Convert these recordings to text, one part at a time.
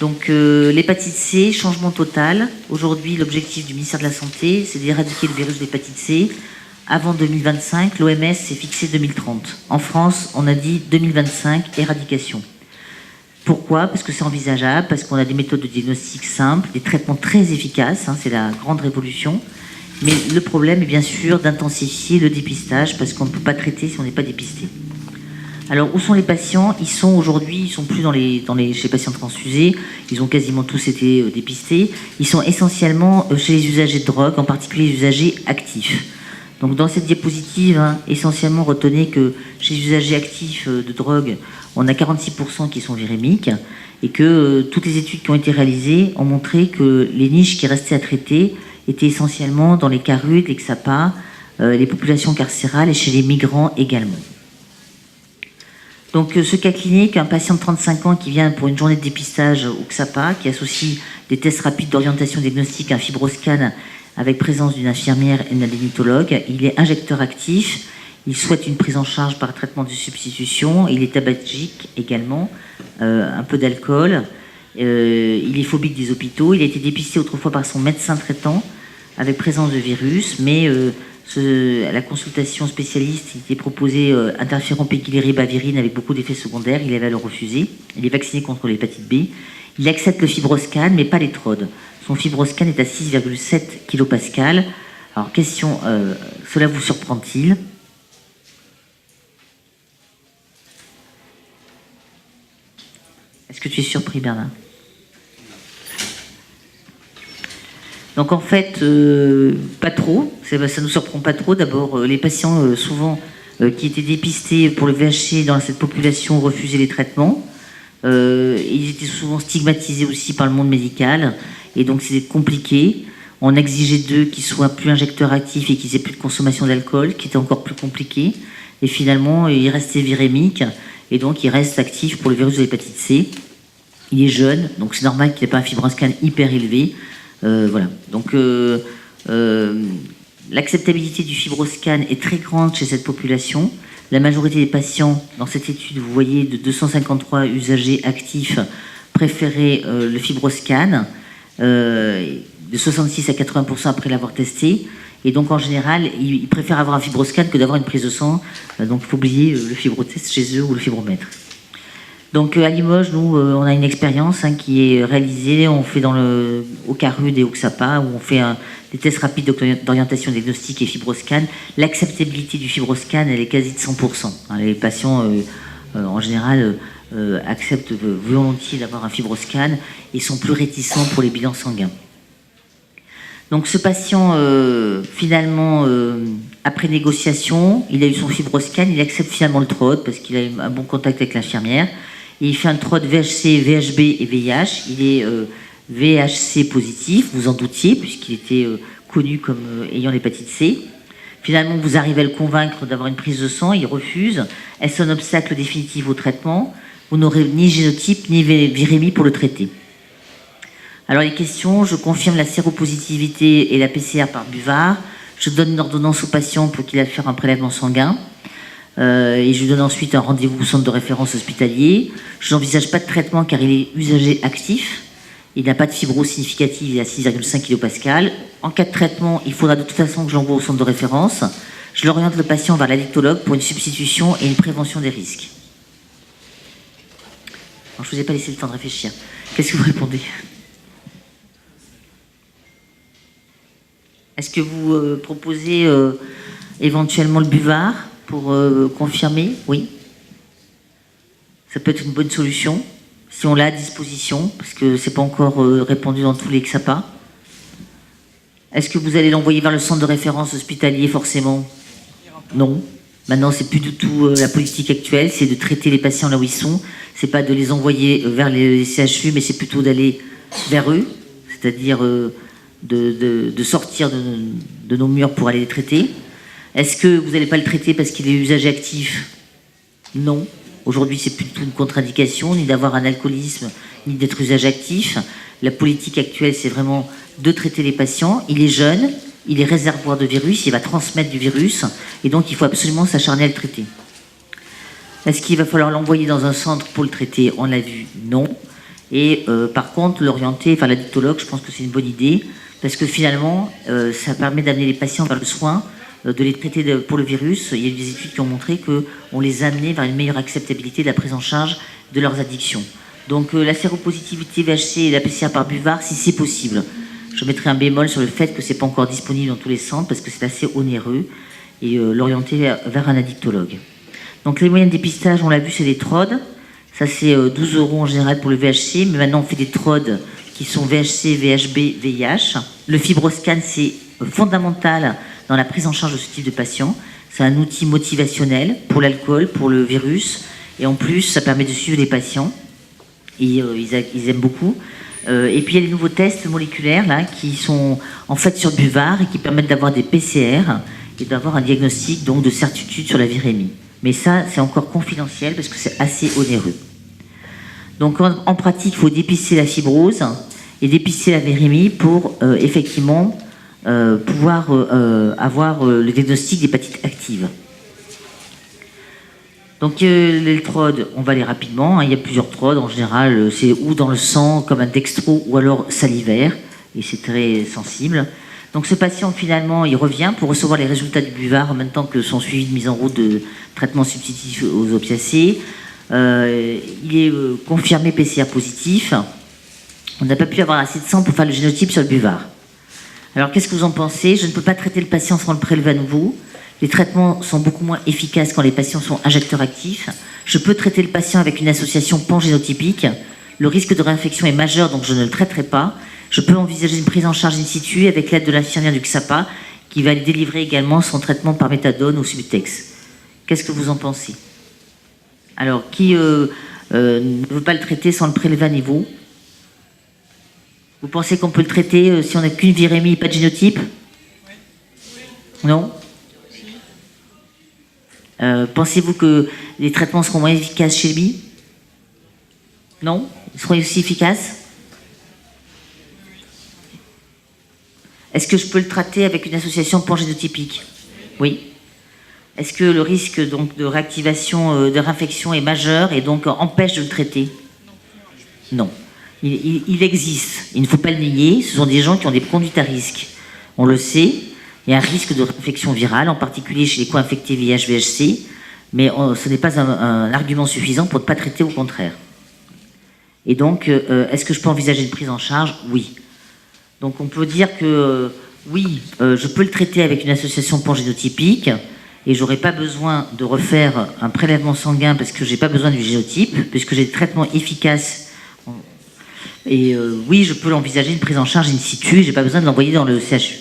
Donc l'hépatite C, changement total. Aujourd'hui, l'objectif du ministère de la Santé, c'est d'éradiquer le virus de l'hépatite C. Avant 2025, l'OMS s'est fixé 2030. En France, on a dit 2025, éradication. Pourquoi? Parce que c'est envisageable, parce qu'on a des méthodes de diagnostic simples, des traitements très efficaces, c'est la grande révolution. Mais le problème est bien sûr d'intensifier le dépistage, parce qu'on ne peut pas traiter si on n'est pas dépisté. Alors, où sont les patients? Ils sont aujourd'hui, ils sont plus chez les patients transfusés, ils ont quasiment tous été dépistés. Ils sont essentiellement chez les usagers de drogue, en particulier les usagers actifs. Donc, dans cette diapositive, essentiellement, retenez que chez les usagers actifs de drogue, on a 46% qui sont virémiques, et que toutes les études qui ont été réalisées ont montré que les niches qui restaient à traiter étaient essentiellement dans les CARUD, les XAPA, les populations carcérales et chez les migrants également. Donc ce cas clinique, un patient de 35 ans qui vient pour une journée de dépistage au XAPA, qui associe des tests rapides d'orientation diagnostique, un fibroscan avec présence d'une infirmière et d'un gynécologue. Il est injecteur actif, il souhaite une prise en charge par traitement de substitution, il est tabagique également, un peu d'alcool, il est phobique des hôpitaux, il a été dépisté autrefois par son médecin traitant avec présence de virus, mais à la consultation spécialiste, il était proposé interféron péguiléribavirine avec beaucoup d'effets secondaires. Il avait alors refusé. Il est vacciné contre l'hépatite B. Il accepte le fibroscan, mais pas les TROD. Son fibroscan est à 6,7 kPa. Alors, question, cela vous surprend-il? Est-ce que tu es surpris, Bernard? Donc en fait, pas trop, ça ne nous surprend pas trop. D'abord, les patients souvent qui étaient dépistés pour le VHC dans cette population refusaient les traitements. Ils étaient souvent stigmatisés aussi par le monde médical, et donc c'était compliqué. On exigeait d'eux qu'ils soient plus injecteurs actifs et qu'ils aient plus de consommation d'alcool, qui était encore plus compliqué. Et finalement, ils restaient virémiques, et donc ils restent actifs pour le virus de l'hépatite C. Il est jeune, donc c'est normal qu'il n'ait pas un fibroscan hyper élevé. Voilà. Donc l'acceptabilité du fibroscan est très grande chez cette population. La majorité des patients dans cette étude, vous voyez, de 253 usagers actifs préféraient le fibroscan, de 66 à 80% après l'avoir testé. Et donc en général, ils préfèrent avoir un fibroscan que d'avoir une prise de sang. Donc il faut oublier le fibrotest chez eux ou le fibromètre. Donc à Limoges, nous, on a une expérience qui est réalisée, on fait au CARUD et au XAPA, où on fait des tests rapides d'orientation diagnostique et fibroscan. L'acceptabilité du fibroscan, elle est quasi de 100%. Les patients, en général, acceptent volontiers d'avoir un fibroscan et sont plus réticents pour les bilans sanguins. Donc ce patient, finalement, après négociation, il a eu son fibroscan, il accepte finalement le TROD parce qu'il a eu un bon contact avec l'infirmière. Et il fait un TROD VHC, VHB et VIH. Il est VHC positif, vous en doutiez, puisqu'il était connu comme ayant l'hépatite C. Finalement, vous arrivez à le convaincre d'avoir une prise de sang, il refuse. Est-ce un obstacle définitif au traitement? Vous n'aurez ni génotype ni virémie pour le traiter. Alors les questions, je confirme la séropositivité et la PCR par buvard. Je donne une ordonnance au patient pour qu'il aille faire un prélèvement sanguin. Et je lui donne ensuite un rendez-vous au centre de référence hospitalier. Je n'envisage pas de traitement car il est usager actif. Il n'a pas de fibrose significative, il est à 6,5 kPa. En cas de traitement, il faudra de toute façon que je l'envoie au centre de référence. Je l'oriente le patient vers l'addictologue pour une substitution et une prévention des risques. Alors, je ne vous ai pas laissé le temps de réfléchir. Qu'est-ce que vous répondez? Est-ce que vous proposez éventuellement le buvard pour confirmer? Oui. Ça peut être une bonne solution, si on l'a à disposition, parce que ce n'est pas encore répandu dans tous les XAPA. Est-ce que vous allez l'envoyer vers le centre de référence hospitalier, forcément? Non. Maintenant, c'est plus du tout la politique actuelle, c'est de traiter les patients là où ils sont. C'est pas de les envoyer vers les CHU, mais c'est plutôt d'aller vers eux, c'est-à-dire de sortir de nos murs pour aller les traiter. Est-ce que vous n'allez pas le traiter parce qu'il est usager actif? Non. Aujourd'hui, c'est plus du tout une contre-indication, ni d'avoir un alcoolisme, ni d'être usager actif. La politique actuelle, c'est vraiment de traiter les patients. Il est jeune, il est réservoir de virus, il va transmettre du virus, et donc il faut absolument s'acharner à le traiter. Est-ce qu'il va falloir l'envoyer dans un centre pour le traiter? On l'a vu, non. Et par contre, l'orienter, enfin l'addictologue, je pense que c'est une bonne idée, parce que finalement, ça permet d'amener les patients vers le soin, de les traiter pour le virus. Il y a eu des études qui ont montré qu'on les amenait vers une meilleure acceptabilité de la prise en charge de leurs addictions. Donc la séropositivité VHC et la PCR par buvard, si c'est possible. Je mettrai un bémol sur le fait que c'est pas encore disponible dans tous les centres, parce que c'est assez onéreux, et l'orienter vers un addictologue. Donc les moyens de dépistage, on l'a vu, c'est des TROD. Ça, c'est 12 € en général pour le VHC, mais maintenant on fait des TROD qui sont VHC, VHB, VIH. Le fibroscan, c'est fondamental dans la prise en charge de ce type de patient. C'est un outil motivationnel pour l'alcool, pour le virus, et en plus, ça permet de suivre les patients, et ils aiment beaucoup. Et puis il y a les nouveaux tests moléculaires là, qui sont en fait sur buvard et qui permettent d'avoir des PCR et d'avoir un diagnostic donc, de certitude sur la virémie. Mais ça, c'est encore confidentiel parce que c'est assez onéreux. Donc en pratique, il faut dépister la fibrose et dépister la virémie pour effectivement pouvoir avoir le diagnostic d'hépatite active. Donc les TROD, on va aller rapidement. Il y a plusieurs TROD en général. C'est ou dans le sang comme un dextro ou alors salivaire et c'est très sensible. Donc ce patient finalement il revient pour recevoir les résultats du buvard en même temps que son suivi de mise en route de traitement substitutif aux opiacés. Il est confirmé PCR positif. On n'a pas pu avoir assez de sang pour faire le génotype sur le buvard. Alors qu'est-ce que vous en pensez? Je ne peux pas traiter le patient sans le prélever à nouveau. Les traitements sont beaucoup moins efficaces quand les patients sont injecteurs actifs. Je peux traiter le patient avec une association pangénotypique. Le risque de réinfection est majeur, donc je ne le traiterai pas. Je peux envisager une prise en charge in situ avec l'aide de l'infirmière du XAPA qui va délivrer également son traitement par méthadone ou Subutex. Qu'est-ce que vous en pensez? Alors, qui ne veut pas le traiter sans le prélever à niveau? Vous pensez qu'on peut le traiter si on n'a qu'une virémie, pas de génotype? Non? Pensez-vous que les traitements seront moins efficaces chez lui? Non? Ils seront aussi efficaces? Est-ce que je peux le traiter avec une association pangénotypique? Oui. Est-ce que le risque donc, de réactivation, de réinfection est majeur et donc empêche de le traiter? Non. Il existe. Il ne faut pas le nier. Ce sont des gens qui ont des conduites à risque. On le sait. Il y a un risque de réinfection virale, en particulier chez les co-infectés VIH-VHC, mais ce n'est pas un argument suffisant pour ne pas traiter, au contraire. Et donc, est-ce que je peux envisager une prise en charge? Oui. Donc on peut dire que oui, je peux le traiter avec une association pangénotypique et j'aurai pas besoin de refaire un prélèvement sanguin parce que j'ai pas besoin du génotype, puisque j'ai des traitements efficaces. Et oui, je peux l'envisager une prise en charge in situ, j'ai pas besoin de l'envoyer dans le CHU.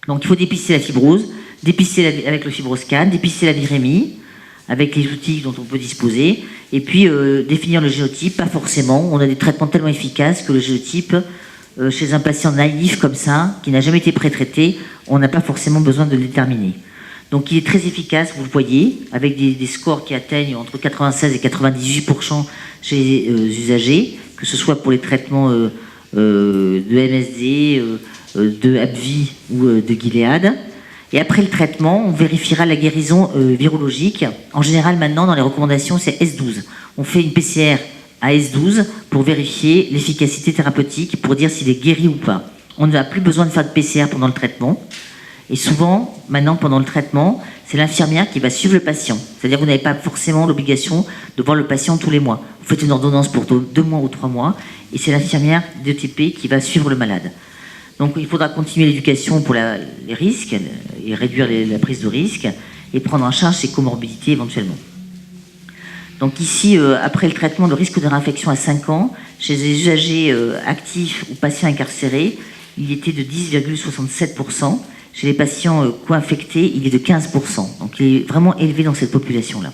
Donc il faut dépister la fibrose, dépister avec le fibroscan, dépister la virémie avec les outils dont on peut disposer, et puis définir le génotype. Pas forcément, on a des traitements tellement efficaces que le génotype, chez un patient naïf comme ça, qui n'a jamais été pré-traité, on n'a pas forcément besoin de le déterminer. Donc il est très efficace, vous le voyez, avec des scores qui atteignent entre 96 et 98% chez les usagers, que ce soit pour les traitements de MSD, de AbbVie ou de Gilead. Et après le traitement, on vérifiera la guérison virologique. En général, maintenant, dans les recommandations, c'est S12. On fait une PCR à S12 pour vérifier l'efficacité thérapeutique, pour dire s'il est guéri ou pas. On n'a plus besoin de faire de PCR pendant le traitement. Et souvent, maintenant, pendant le traitement, c'est l'infirmière qui va suivre le patient. C'est-à-dire que vous n'avez pas forcément l'obligation de voir le patient tous les mois. Vous faites une ordonnance pour 2 mois ou 3 mois, et c'est l'infirmière d'ETP qui va suivre le malade. Donc il faudra continuer l'éducation pour les risques, et réduire la prise de risque, et prendre en charge ces comorbidités éventuellement. Donc ici, après le traitement, le risque de réinfection à 5 ans, chez les usagers actifs ou patients incarcérés, il était de 10,67%. Chez les patients co-infectés, il est de 15%. Donc il est vraiment élevé dans cette population-là.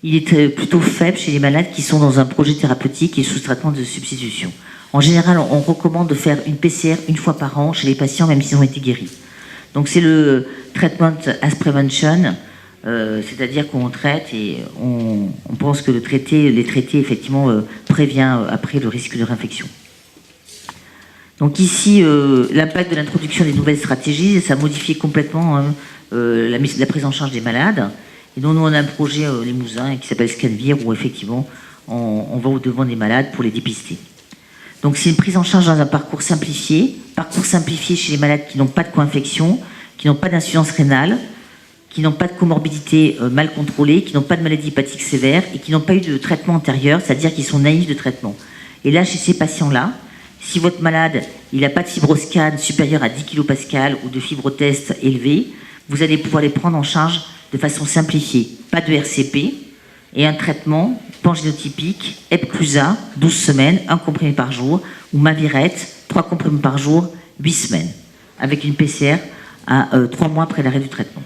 Il est plutôt faible chez les malades qui sont dans un projet thérapeutique et sous traitement de substitution. En général, on recommande de faire une PCR une fois par an chez les patients, même s'ils ont été guéris. Donc c'est le treatment as prevention, c'est-à-dire qu'on traite et on pense que les traités effectivement prévient après le risque de réinfection. Donc ici, l'impact de l'introduction des nouvelles stratégies, ça a modifié complètement la prise en charge des malades. Et donc nous, on a un projet Limousin qui s'appelle Scanvir, où effectivement, on va au-devant des malades pour les dépister. Donc c'est une prise en charge dans un parcours simplifié chez les malades qui n'ont pas de co-infection, qui n'ont pas d'insuffisance rénale, qui n'ont pas de comorbidité mal contrôlée, qui n'ont pas de maladie hépatique sévère et qui n'ont pas eu de traitement antérieur, c'est-à-dire qu'ils sont naïfs de traitement. Et là, chez ces patients-là, si votre malade il n'a pas de fibroscan supérieur à 10 kPa ou de fibrotest élevé, vous allez pouvoir les prendre en charge de façon simplifiée. Pas de RCP et un traitement pangénotypique, Epclusa, 12 semaines, 1 comprimé par jour, ou Mavirette, 3 comprimés par jour, 8 semaines, avec une PCR à 3 mois après l'arrêt du traitement.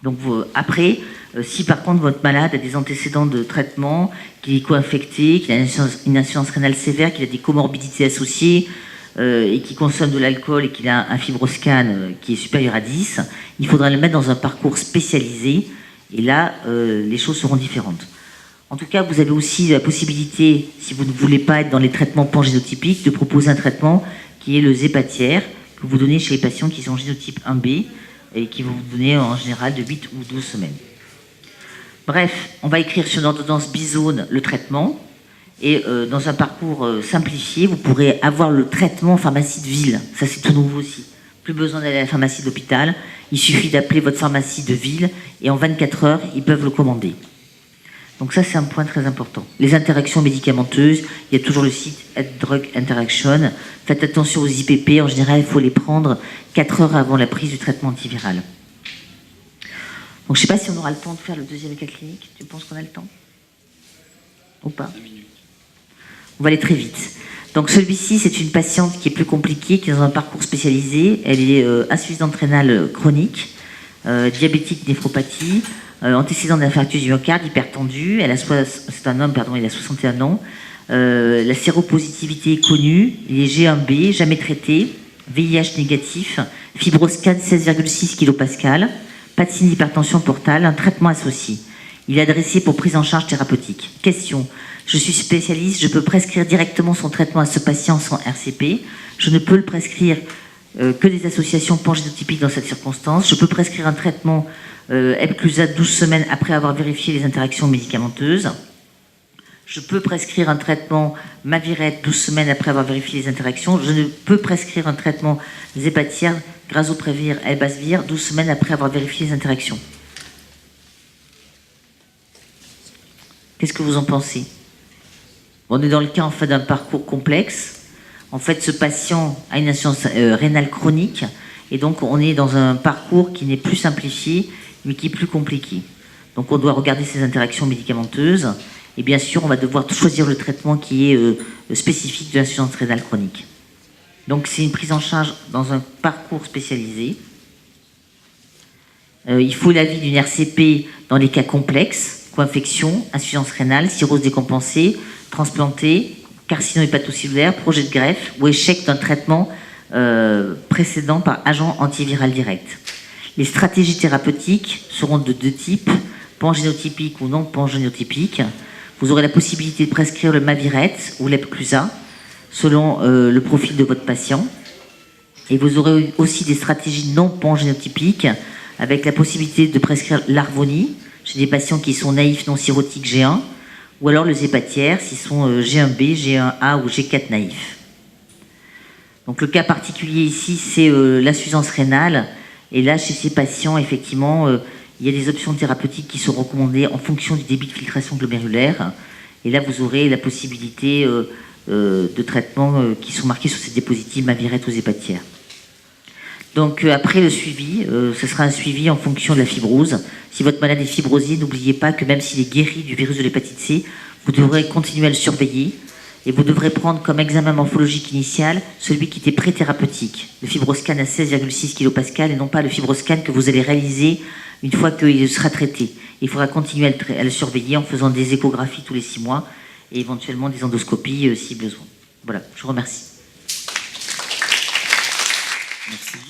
Donc après, si par contre votre malade a des antécédents de traitement, qu'il est co-infecté, qu'il a une insuffisance rénale sévère, qu'il a des comorbidités associées, et qui consomme de l'alcool et qu'il a un fibroscan qui est supérieur à 10, il faudra le mettre dans un parcours spécialisé, et là, les choses seront différentes. En tout cas, vous avez aussi la possibilité, si vous ne voulez pas être dans les traitements pangénotypiques, de proposer un traitement qui est le Zépatière, que vous donnez chez les patients qui sont génotype 1B, et qui vont vous donner en général de 8 ou 12 semaines. Bref, on va écrire sur une ordonnance bizone le traitement, et dans un parcours simplifié, vous pourrez avoir le traitement en pharmacie de ville. Ça, c'est tout nouveau aussi. Plus besoin d'aller à la pharmacie d'hôpital, il suffit d'appeler votre pharmacie de ville, et en 24 heures, ils peuvent le commander. Donc ça, c'est un point très important. Les interactions médicamenteuses, il y a toujours le site Drug Interaction. Faites attention aux IPP. En général, il faut les prendre 4 heures avant la prise du traitement antiviral. Donc je ne sais pas si on aura le temps de faire le deuxième cas clinique. Tu penses qu'on a le temps? Ou pas? 2 minutes. On va aller très vite. Donc celui-ci, c'est une patiente qui est plus compliquée, qui est dans un parcours spécialisé. Elle est insuffisante rénale chronique, diabétique néphropathie, antécédent d'infarctus du myocarde, hypertendu. C'est un homme, pardon, il a 61 ans. La séropositivité est connue. Il est G1B, jamais traité. VIH négatif. Fibroscan 16,6 kPa. Pas de signe d'hypertension portale. Un traitement associé. Il est adressé pour prise en charge thérapeutique. Question. Je suis spécialiste. Je peux prescrire directement son traitement à ce patient sans RCP. Je ne peux le prescrire que des associations pangénotypiques dans cette circonstance. Je peux prescrire un traitement Epclusa 12 semaines après avoir vérifié les interactions médicamenteuses. Je peux prescrire un traitement Mavirette 12 semaines après avoir vérifié les interactions. Je ne peux prescrire un traitement Zépatière, Grazoprevir, Elbasvir 12 semaines après avoir vérifié les interactions. Qu'est-ce que vous en pensez? On est dans le cas en fait d'un parcours complexe. En fait, ce patient a une insuffisance rénale chronique et donc on est dans un parcours qui n'est plus simplifié mais qui est plus compliqué. Donc on doit regarder ces interactions médicamenteuses et bien sûr on va devoir choisir le traitement qui est spécifique de l'insuffisance rénale chronique. Donc c'est une prise en charge dans un parcours spécialisé. Il faut l'avis d'une RCP dans les cas complexes, co-infection, insuffisance rénale, cirrhose décompensée, transplantée, carcinome hépatocellulaire, projet de greffe ou échec d'un traitement précédent par agent antiviral direct. Les stratégies thérapeutiques seront de 2 types, pangénotypiques ou non pangénotypiques. Vous aurez la possibilité de prescrire le Mavirette ou l'Epclusa selon le profil de votre patient. Et vous aurez aussi des stratégies non pangénotypiques avec la possibilité de prescrire l'Arvoni chez des patients qui sont naïfs non cirrhotiques G1 ou alors le Zépatière s'ils sont G1B, G1A ou G4 naïfs. Donc le cas particulier ici, c'est l'insuffisance rénale. Et là, chez ces patients, effectivement, il y a des options thérapeutiques qui sont recommandées en fonction du débit de filtration glomérulaire. Et là, vous aurez la possibilité de traitements qui sont marqués sur ces diapositives Mavirette ou Zépatière. Donc après le suivi, ce sera un suivi en fonction de la fibrose. Si votre malade est fibrosé, n'oubliez pas que même s'il est guéri du virus de l'hépatite C, vous devrez continuer à le surveiller. Et vous devrez prendre comme examen morphologique initial celui qui était pré-thérapeutique, le fibroscan à 16,6 kPa et non pas le fibroscan que vous allez réaliser une fois qu'il sera traité. Il faudra continuer à le surveiller en faisant des échographies tous les 6 mois et éventuellement des endoscopies si besoin. Voilà, je vous remercie. Merci.